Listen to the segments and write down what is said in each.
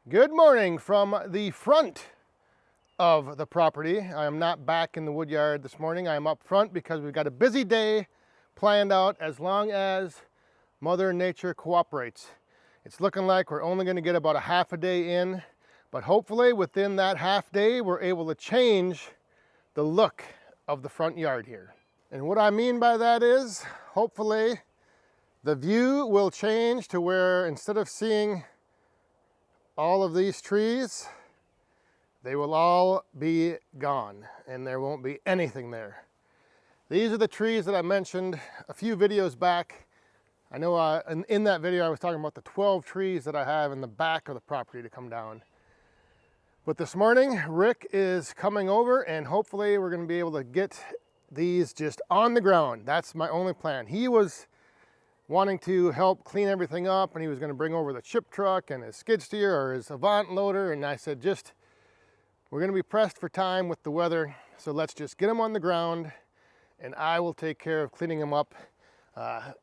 Good morning from the front of the property. I am not back in the wood yard this morning. I am up front because we've got a busy day planned out as long as Mother Nature cooperates. It's looking like we're only going to get about a half a day in, but hopefully within that half day we're able to change the look of the front yard here. And what I mean by that is hopefully the view will change to where instead of seeing all of these trees, they will all be gone and there won't be anything there. These are the trees that I mentioned a few videos back. I know in that video I was talking about the 12 trees that I have in the back of the property to come down. But this morning, Rick is coming over and hopefully we're going to be able to get these just on the ground. That's my only plan. He was wanting to help clean everything up and he was going to bring over the chip truck and his skid steer or his Avant loader, and I said we're going to be pressed for time with the weather, so let's just get them on the ground and I will take care of cleaning them up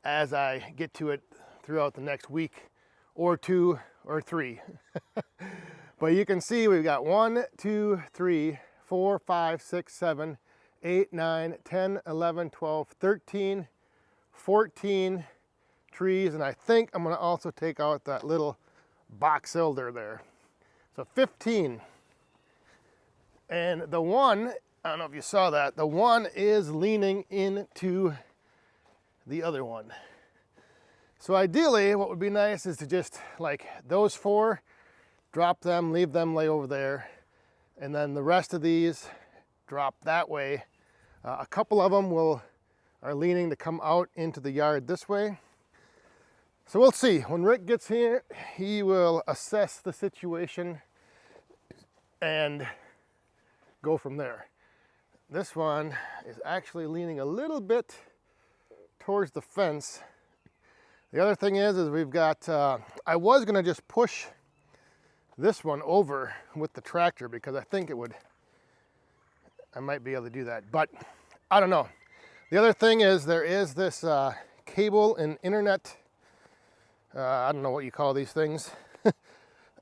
as I get to it throughout the next week or 2 or 3. But you can see we've got 1, 2, 3, 4, 5, 6, 7, 8, 9, 10, 11, 12, 13, 14 trees, and I think I'm going to also take out that little box elder there. So 15. And the one, I don't know if you saw that, the one is leaning into the other one. So ideally what would be nice is to just like those 4, drop them, leave them lay over there, and then the rest of these drop that way. A couple of them are leaning to come out into the yard this way. So we'll see. When Rick gets here, he will assess the situation and go from there. This one is actually leaning a little bit towards the fence. The other thing is we've got, I was gonna just push this one over with the tractor because I think I might be able to do that, but I don't know. The other thing is there is this cable and internet, I don't know what you call these things,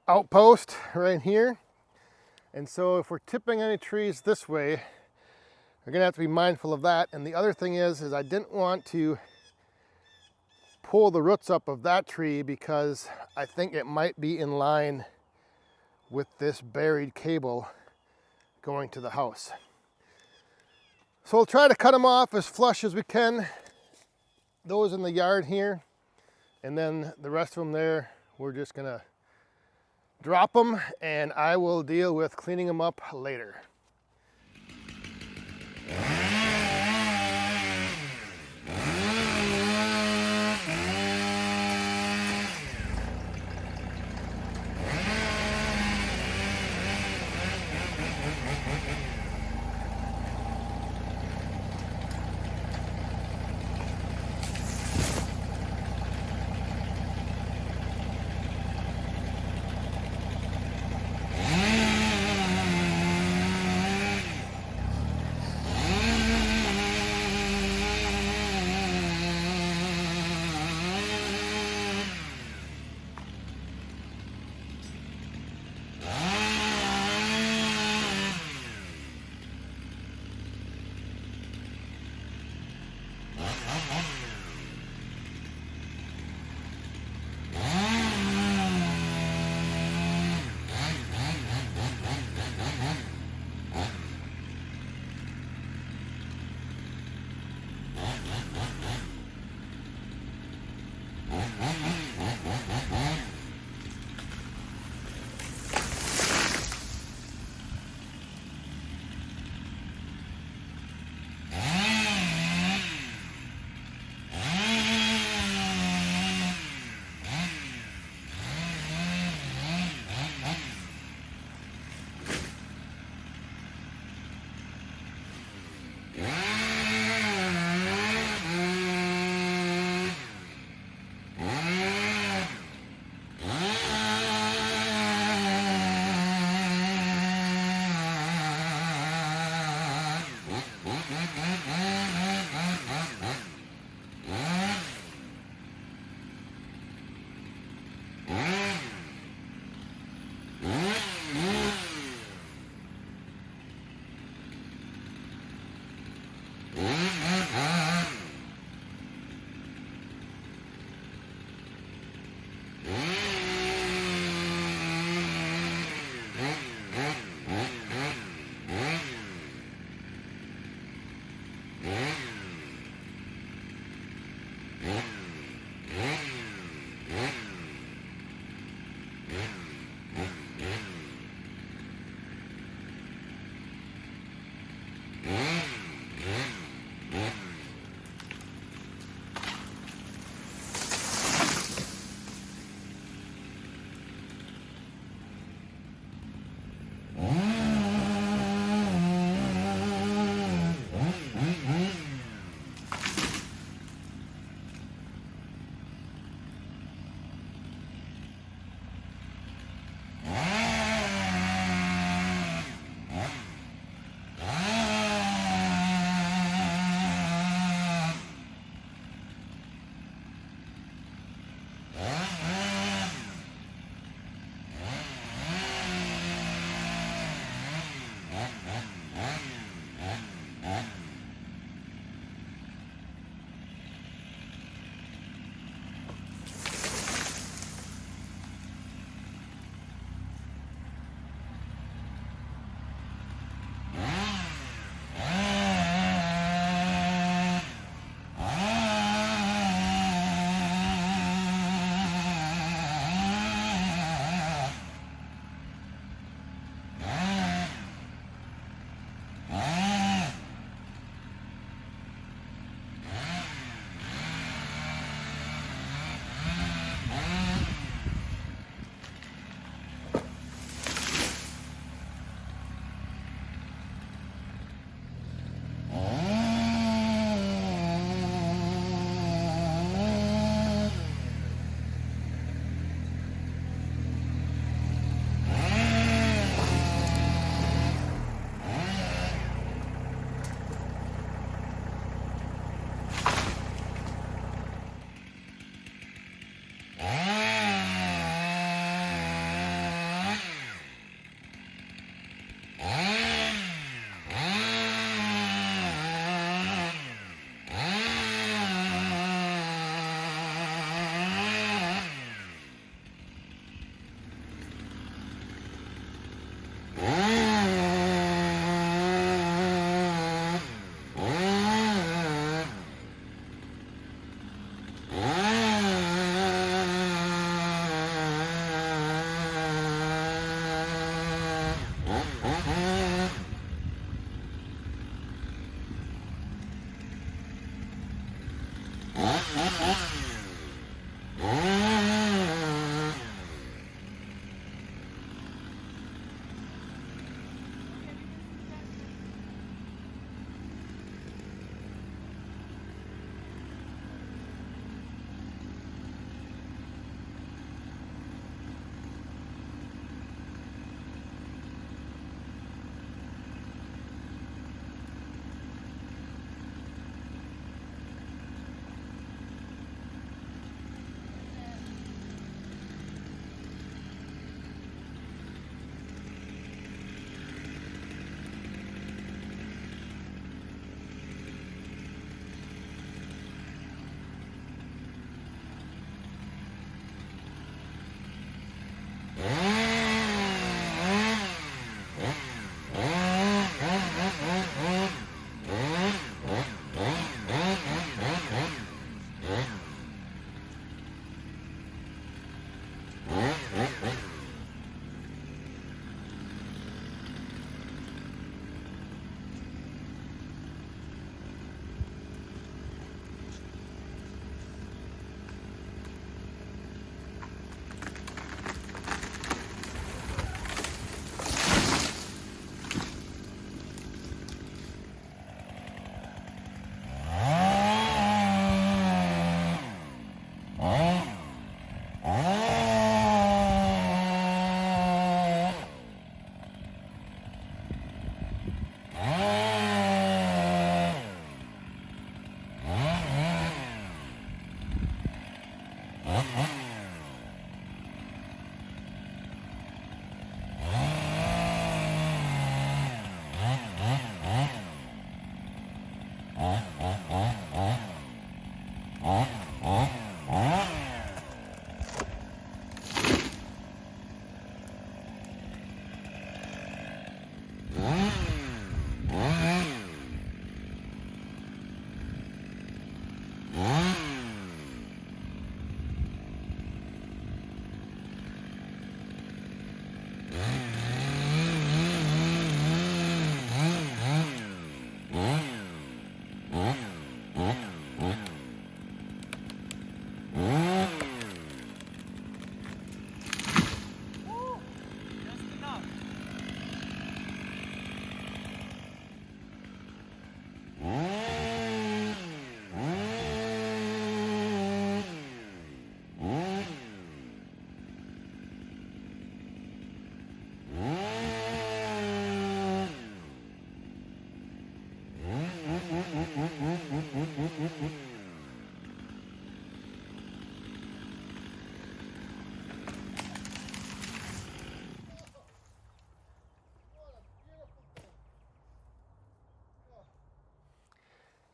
outpost right here. And so if we're tipping any trees this way, we're gonna have to be mindful of that. And the other thing is I didn't want to pull the roots up of that tree because I think it might be in line with this buried cable going to the house. So we'll try to cut them off as flush as we can, those in the yard here, and then the rest of them there, we're just gonna drop them and I will deal with cleaning them up later.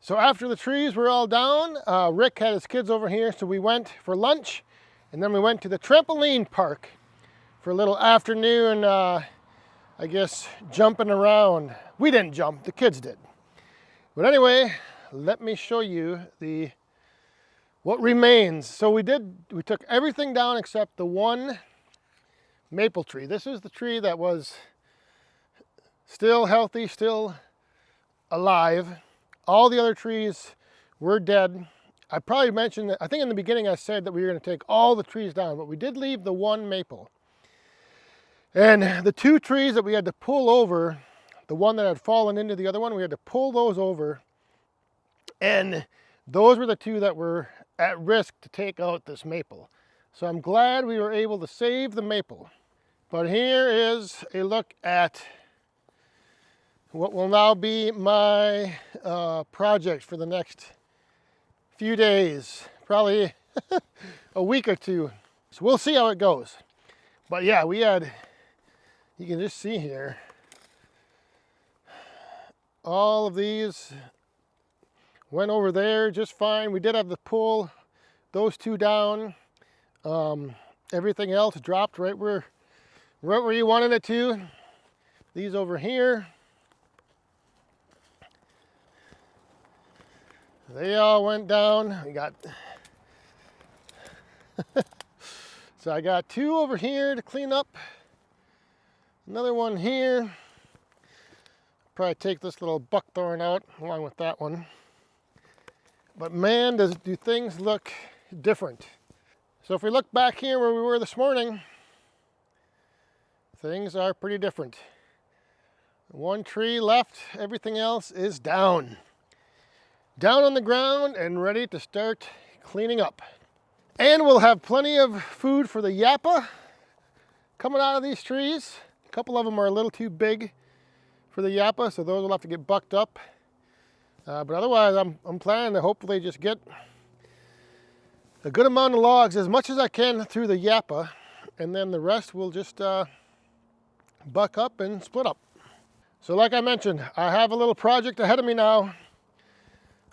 So after the trees were all down, Rick had his kids over here, so we went for lunch, and then we went to the trampoline park for a little afternoon, I guess, jumping around. We didn't jump, the kids did. But anyway, let me show you what remains. So we took everything down except the one maple tree. This is the tree that was still healthy, still alive. All the other trees were dead. I probably mentioned that, I think in the beginning I said that we were going to take all the trees down, but we did leave the one maple. And the two trees that we had to pull over, the one that had fallen into the other one, we had to pull those over. And those were the two that were at risk to take out this maple. So I'm glad we were able to save the maple. But here is a look at what will now be my project for the next few days, probably a week or two. So we'll see how it goes. But yeah, you can just see here, all of these went over there just fine. We did have to pull those two down. Everything else dropped right where you wanted it to. These over here, they all went down. We got so I got two over here to clean up. Another one here. Probably take this little buckthorn out along with that one. But man, do things look different. So if we look back here where we were this morning, things are pretty different. One tree left, everything else is down. Down on the ground and ready to start cleaning up. And we'll have plenty of food for the yappa coming out of these trees. A couple of them are a little too big for the yappa, so those will have to get bucked up. But otherwise, I'm planning to hopefully just get a good amount of logs, as much as I can through the yappa, and then the rest will just buck up and split up. So like I mentioned, I have a little project ahead of me now.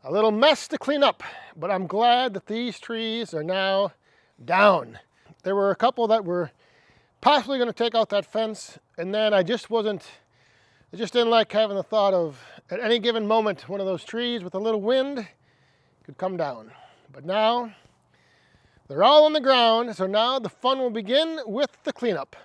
A little mess to clean up, but I'm glad that these trees are now down. There were a couple that were possibly going to take out that fence, and then I just didn't like having the thought of, at any given moment, one of those trees with a little wind could come down. But now, they're all on the ground, so now the fun will begin with the cleanup.